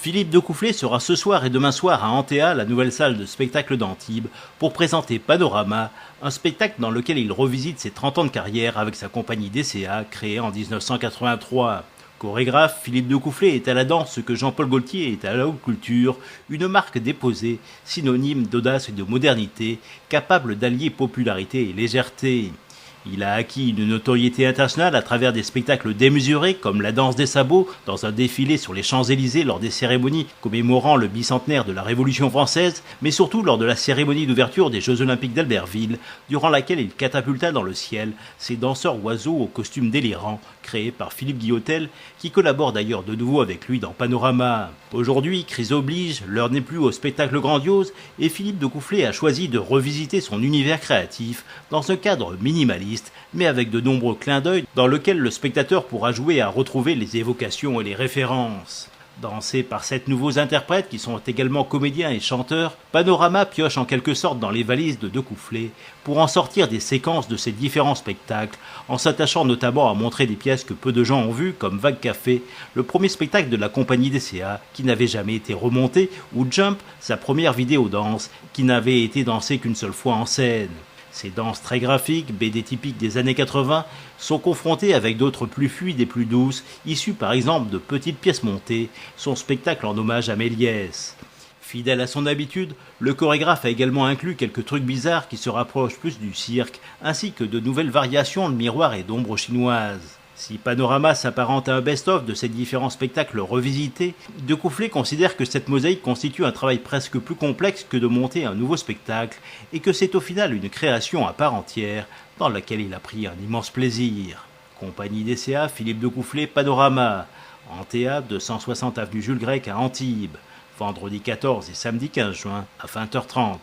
Philippe Decoufflé sera ce soir et demain soir à Antea, la nouvelle salle de spectacle d'Antibes, pour présenter Panorama, un spectacle dans lequel il revisite ses 30 ans de carrière avec sa compagnie DCA, créée en 1983. Chorégraphe, Philippe Decoufflé est à la danse ce que Jean-Paul Gaultier est à la haute culture, une marque déposée, synonyme d'audace et de modernité, capable d'allier popularité et légèreté. Il a acquis une notoriété internationale à travers des spectacles démesurés comme la danse des sabots dans un défilé sur les Champs-Élysées lors des cérémonies commémorant le bicentenaire de la Révolution française, mais surtout lors de la cérémonie d'ouverture des Jeux Olympiques d'Albertville, durant laquelle il catapulta dans le ciel ces danseurs oiseaux aux costumes délirants créés par Philippe Guillotel, qui collabore d'ailleurs de nouveau avec lui dans Panorama. Aujourd'hui, crise oblige, l'heure n'est plus au spectacle grandiose et Philippe Decoufflé a choisi de revisiter son univers créatif dans un cadre minimaliste, mais avec de nombreux clins d'œil dans lequel le spectateur pourra jouer à retrouver les évocations et les références. Dansé par 7 nouveaux interprètes qui sont également comédiens et chanteurs, Panorama pioche en quelque sorte dans les valises de Decoufflé pour en sortir des séquences de ces différents spectacles, en s'attachant notamment à montrer des pièces que peu de gens ont vues comme Vague Café, le premier spectacle de la compagnie DCA qui n'avait jamais été remonté, ou Jump, sa première vidéo danse qui n'avait été dansée qu'une seule fois en scène. Ces danses très graphiques, BD typiques des années 80, sont confrontées avec d'autres plus fluides et plus douces, issues par exemple de petites pièces montées, son spectacle en hommage à Méliès. Fidèle à son habitude, le chorégraphe a également inclus quelques trucs bizarres qui se rapprochent plus du cirque, ainsi que de nouvelles variations de miroirs et d'ombres chinoises. Si Panorama s'apparente à un best-of de ces différents spectacles revisités, Decoufflé considère que cette mosaïque constitue un travail presque plus complexe que de monter un nouveau spectacle et que c'est au final une création à part entière dans laquelle il a pris un immense plaisir. Compagnie DCA, Philippe Decoufflé, Panorama, Antea, 260 avenue Jules Grec à Antibes, vendredi 14 et samedi 15 juin à 20h30.